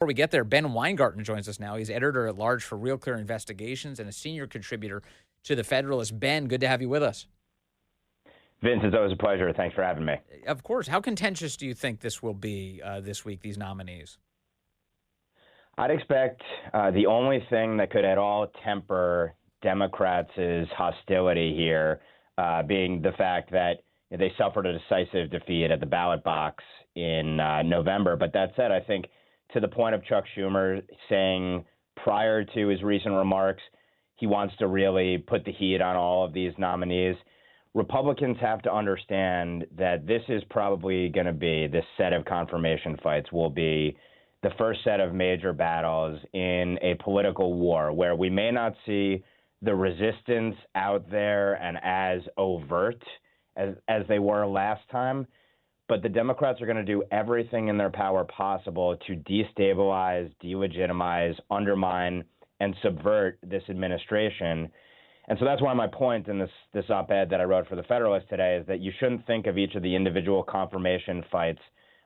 Before we get there, Ben Weingarten joins us now. He's editor-at-large for Real Clear Investigations and a senior contributor to the Federalist. Ben, good to have you with us. Vince, it's always a pleasure. Thanks for having me. Of course. How contentious do you think this will be this week, these nominees? I'd expect the only thing that could at all temper Democrats' hostility here being the fact that they suffered a decisive defeat at the ballot box in November. But that said, I think to the point of Chuck Schumer saying prior to his recent remarks, he wants to really put the heat on all of these nominees. Republicans have to understand that this is probably going to be, this set of confirmation fights will be the first set of major battles in a political war where we may not see the resistance out there and as overt as they were last time, but the Democrats are going to do everything in their power possible to destabilize, delegitimize, undermine, and subvert this administration. And so that's why my point in this op-ed that I wrote for the Federalist today is that you shouldn't think of each of the individual confirmation fights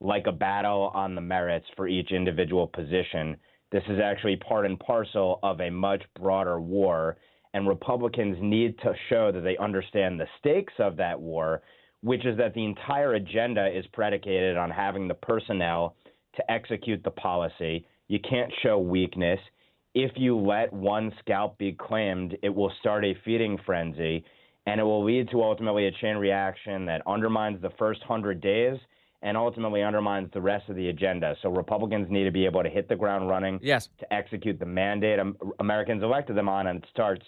like a battle on the merits for each individual position. This is actually part and parcel of a much broader war, and Republicans need to show that they understand the stakes of that war, which is that the entire agenda is predicated on having the personnel to execute the policy. You can't show weakness. If you let one scalp be claimed, it will start a feeding frenzy, and it will lead to ultimately a chain reaction that undermines the first 100 days and ultimately undermines the rest of the agenda. So Republicans need to be able to hit the ground running to execute the mandate Americans elected them on, and it starts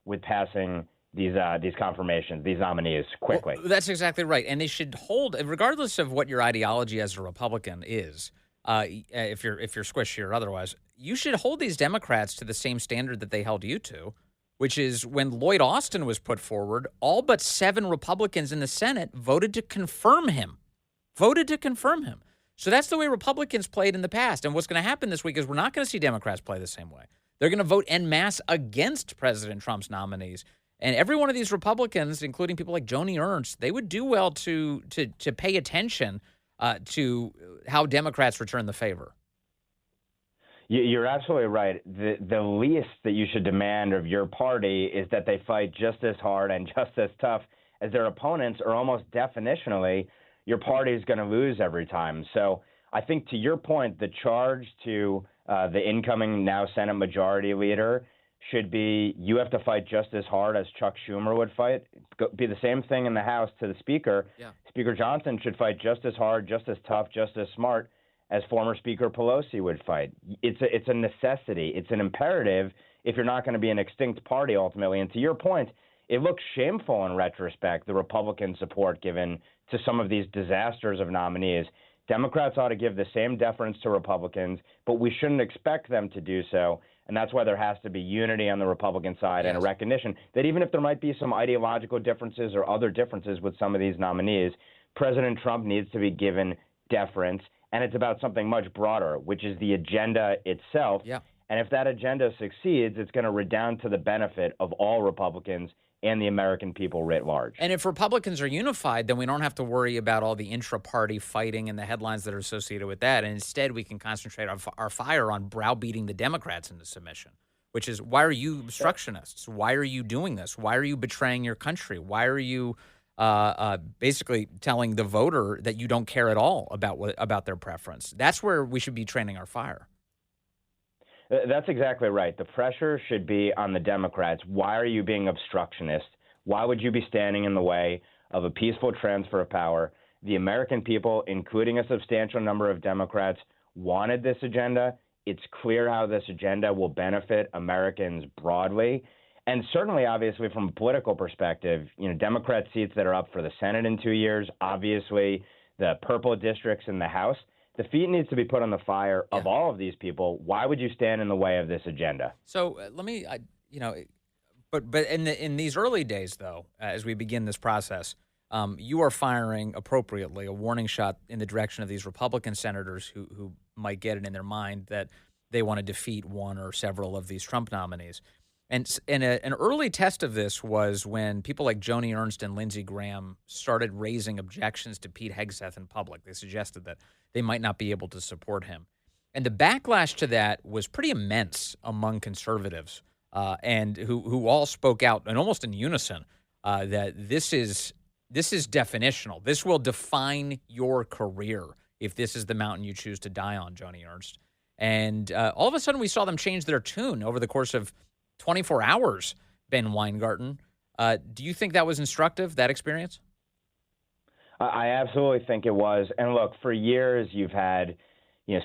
with passing these confirmations, these nominees quickly. Well, that's exactly right. And they should hold, regardless of what your ideology as a Republican is, if you're squishy or otherwise, you should hold these Democrats to the same standard that they held you to, which is when Lloyd Austin was put forward, all but 7 Republicans in the Senate voted to confirm him. So that's the way Republicans played in the past. And what's going to happen this week is we're not going to see Democrats play the same way. They're going to vote en masse against President Trump's nominees. And every one of these Republicans, including people like Joni Ernst, they would do well to pay attention to how Democrats return the favor. You're absolutely right. The least that you should demand of your party is that they fight just as hard and just as tough as their opponents, or almost definitionally, your party is going to lose every time. So I think to your point, the charge to the incoming now Senate Majority Leader should be you have to fight just as hard as Chuck Schumer would fight. Be the same thing in the House to the Speaker. Yeah. Speaker Johnson should fight just as hard, just as tough, just as smart as former Speaker Pelosi would fight. It's a necessity. It's an imperative if you're not going to be an extinct party ultimately. And to your point, it looks shameful in retrospect, the Republican support given to some of these disasters of nominees. Democrats ought to give the same deference to Republicans, but we shouldn't expect them to do so. And that's why there has to be unity on the Republican side and a recognition that even if there might be some ideological differences or other differences with some of these nominees, President Trump needs to be given deference. And it's about something much broader, which is the agenda itself. Yeah. And if that agenda succeeds, it's going to redound to the benefit of all Republicans and the American people writ large. And if Republicans are unified, then we don't have to worry about all the intra-party fighting and the headlines that are associated with that. And instead, we can concentrate our fire on browbeating the Democrats into submission, which is, why are you obstructionists? Why are you doing this? Why are you betraying your country? Why are you basically telling the voter that you don't care at all about their preference? That's where we should be training our fire. That's exactly right. The pressure should be on the Democrats. Why are you being obstructionist? Why would you be standing in the way of a peaceful transfer of power? The American people, including a substantial number of Democrats, wanted this agenda. It's clear how this agenda will benefit Americans broadly. And certainly, obviously, from a political perspective, Democrat seats that are up for the Senate in 2 years, obviously the purple districts in the House, the feet needs to be put on the fire of all of these people. Why would you stand in the way of this agenda? So let me, but in these early days, though, as we begin this process, you are firing appropriately a warning shot in the direction of these Republican senators who might get it in their mind that they want to defeat one or several of these Trump nominees. And an early test of this was when people like Joni Ernst and Lindsey Graham started raising objections to Pete Hegseth in public. They suggested that they might not be able to support him. And the backlash to that was pretty immense among conservatives, and who all spoke out and almost in unison that this is definitional. This will define your career if this is the mountain you choose to die on, Joni Ernst. And all of a sudden, we saw them change their tune over the course of 24 hours. Ben Weingarten, do you think that was instructive? That experience? I absolutely think it was. And look, for years you've had,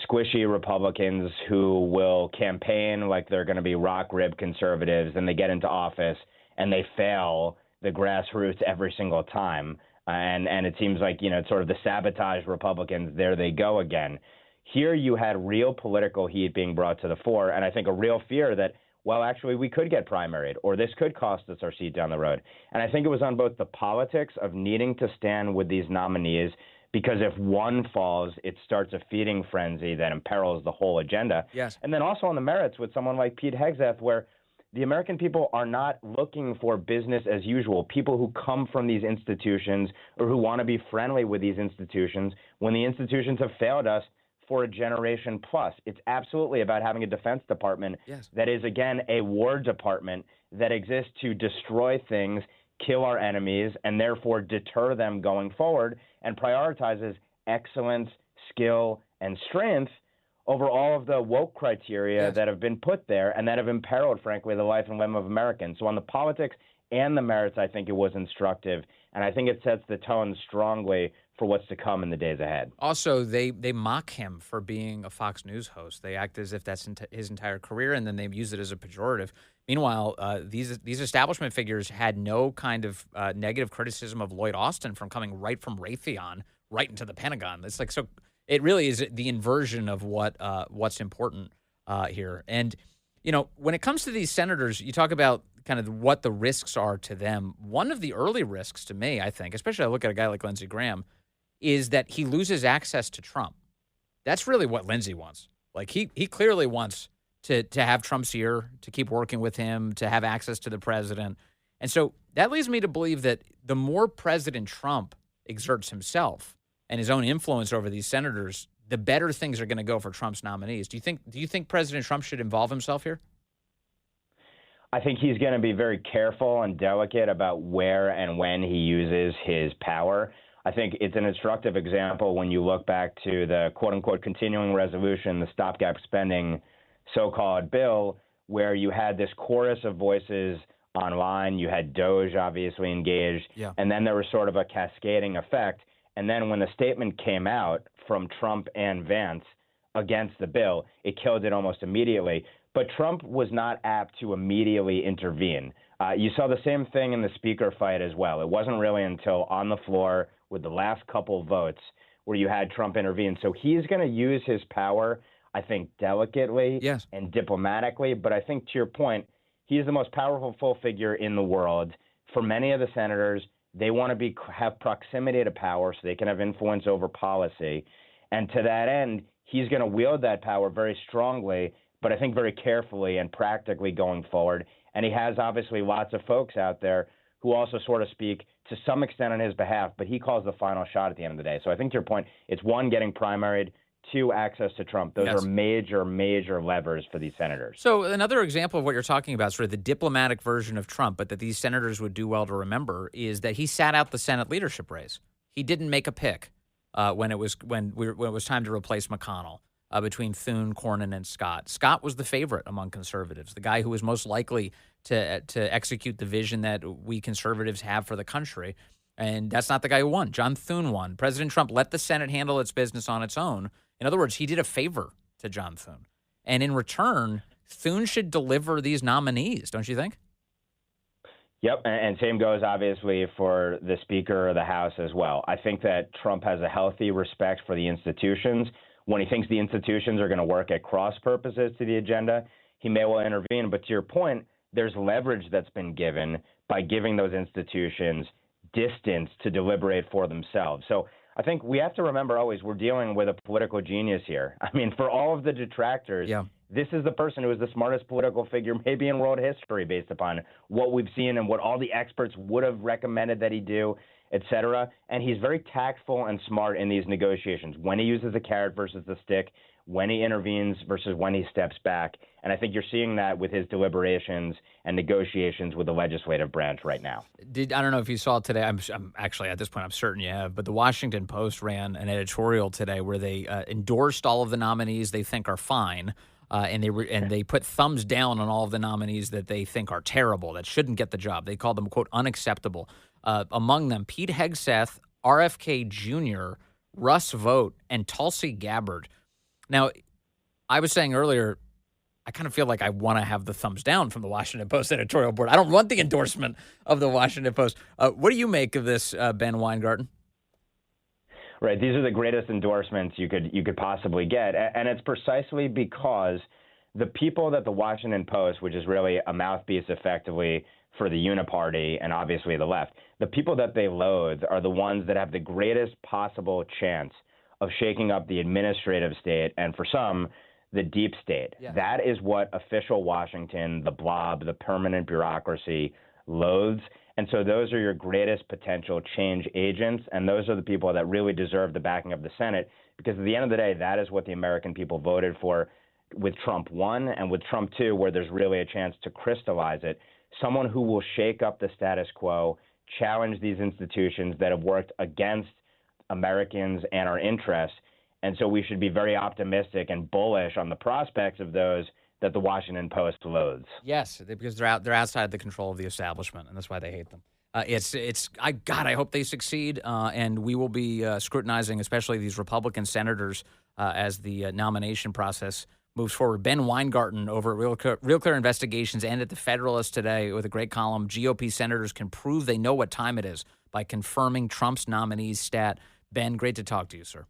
squishy Republicans who will campaign like they're going to be rock rib conservatives, and they get into office and they fail the grassroots every single time. And it seems like, it's sort of the sabotage Republicans. There they go again. Here you had real political heat being brought to the fore, and I think a real fear that, well, actually, we could get primaried, or this could cost us our seat down the road. And I think it was on both the politics of needing to stand with these nominees, because if one falls, it starts a feeding frenzy that imperils the whole agenda. Yes. And then also on the merits with someone like Pete Hegseth, where the American people are not looking for business as usual. People who come from these institutions or who want to be friendly with these institutions when the institutions have failed us for a generation plus. It's absolutely about having a Defense Department that is, again, a War Department that exists to destroy things, kill our enemies, and therefore deter them going forward, and prioritizes excellence, skill, and strength over all of the woke criteria that have been put there and that have imperiled, frankly, the life and limb of Americans. So on the politics and the merits, I think it was instructive, and I think it sets the tone strongly for what's to come in the days ahead. Also, they mock him for being a Fox News host. They act as if that's his entire career, and then they use it as a pejorative. Meanwhile, these establishment figures had no kind of negative criticism of Lloyd Austin from coming right from Raytheon right into the Pentagon. It's like, so it really is the inversion of what's important here. And, when it comes to these senators, you talk about kind of what the risks are to them. One of the early risks to me, I think, especially I look at a guy like Lindsey Graham, is that he loses access to Trump. That's really what Lindsey wants. Like he clearly wants to have Trump's ear, to keep working with him, to have access to the president. And so that leads me to believe that the more President Trump exerts himself and his own influence over these senators, the better things are going to go for Trump's nominees. Do you think President Trump should involve himself here? I think he's going to be very careful and delicate about where and when he uses his power. I think it's an instructive example when you look back to the quote-unquote continuing resolution, the stopgap spending so-called bill, where you had this chorus of voices online. You had Doge obviously engaged, and then there was sort of a cascading effect. And then when the statement came out from Trump and Vance against the bill, it killed it almost immediately. But Trump was not apt to immediately intervene. You saw the same thing in the speaker fight as well. It wasn't really until on the floor with the last couple votes where you had Trump intervene. So he's going to use his power, I think, delicately and diplomatically. But I think, to your point, he's the most powerful figure in the world. For many of the senators, they want to have proximity to power so they can have influence over policy. And to that end, he's going to wield that power very strongly, but I think very carefully and practically going forward. And he has obviously lots of folks out there who also sort of speak to some extent on his behalf, but he calls the final shot at the end of the day. So I think to your point, it's one, getting primaried, two, access to Trump. Those are major, major levers for these senators. So another example of what you're talking about, sort of the diplomatic version of Trump, but that these senators would do well to remember, is that he sat out the Senate leadership race. He didn't make a pick when it was time to replace McConnell. Between Thune, Cornyn, and Scott. Scott was the favorite among conservatives, the guy who was most likely to execute the vision that we conservatives have for the country. And that's not the guy who won. John Thune won. President Trump let the Senate handle its business on its own. In other words, he did a favor to John Thune. And in return, Thune should deliver these nominees, don't you think? Yep, and same goes, obviously, for the Speaker of the House as well. I think that Trump has a healthy respect for the institutions. When he thinks the institutions are going to work at cross purposes to the agenda, he may well intervene. But to your point, there's leverage that's been given by giving those institutions distance to deliberate for themselves. So I think we have to remember always we're dealing with a political genius here. I mean, for all of the detractors, this is the person who is the smartest political figure maybe in world history based upon what we've seen and what all the experts would have recommended that he do. et cetera. And he's very tactful and smart in these negotiations, when he uses the carrot versus the stick, when he intervenes versus when he steps back. And I think you're seeing that with his deliberations and negotiations with the legislative branch right now. I don't know if you saw today. I'm actually at this point, I'm certain you have. But the Washington Post ran an editorial today where they endorsed all of the nominees they think are fine, and they put thumbs down on all of the nominees that they think are terrible, that shouldn't get the job. They called them, quote, unacceptable. Among them, Pete Hegseth, RFK Jr., Russ Vought, and Tulsi Gabbard. Now, I was saying earlier, I kind of feel like I want to have the thumbs down from the Washington Post editorial board. I don't want the endorsement of the Washington Post. What do you make of this, Ben Weingarten? Right. These are the greatest endorsements you could possibly get. And it's precisely because the people that the Washington Post, which is really a mouthpiece effectively for the uniparty and obviously the left, the people that they loathe are the ones that have the greatest possible chance of shaking up the administrative state, and for some, the deep state. Yeah. That is what official Washington, the blob, the permanent bureaucracy loathes. And so those are your greatest potential change agents, and those are the people that really deserve the backing of the Senate, because at the end of the day, that is what the American people voted for with Trump 1 and with Trump 2, where there's really a chance to crystallize it. Someone who will shake up the status quo, challenge these institutions that have worked against Americans and our interests. And so we should be very optimistic and bullish on the prospects of those that the Washington Post loathes. Yes, because they're outside the control of the establishment, and that's why they hate them. I hope they succeed, and we will be scrutinizing, especially these Republican senators, as the nomination process moves forward. Ben Weingarten over at Real Clear Investigations and at the Federalist today with a great column. GOP senators can prove they know what time it is by confirming Trump's nominees stat. Ben, great to talk to you, sir.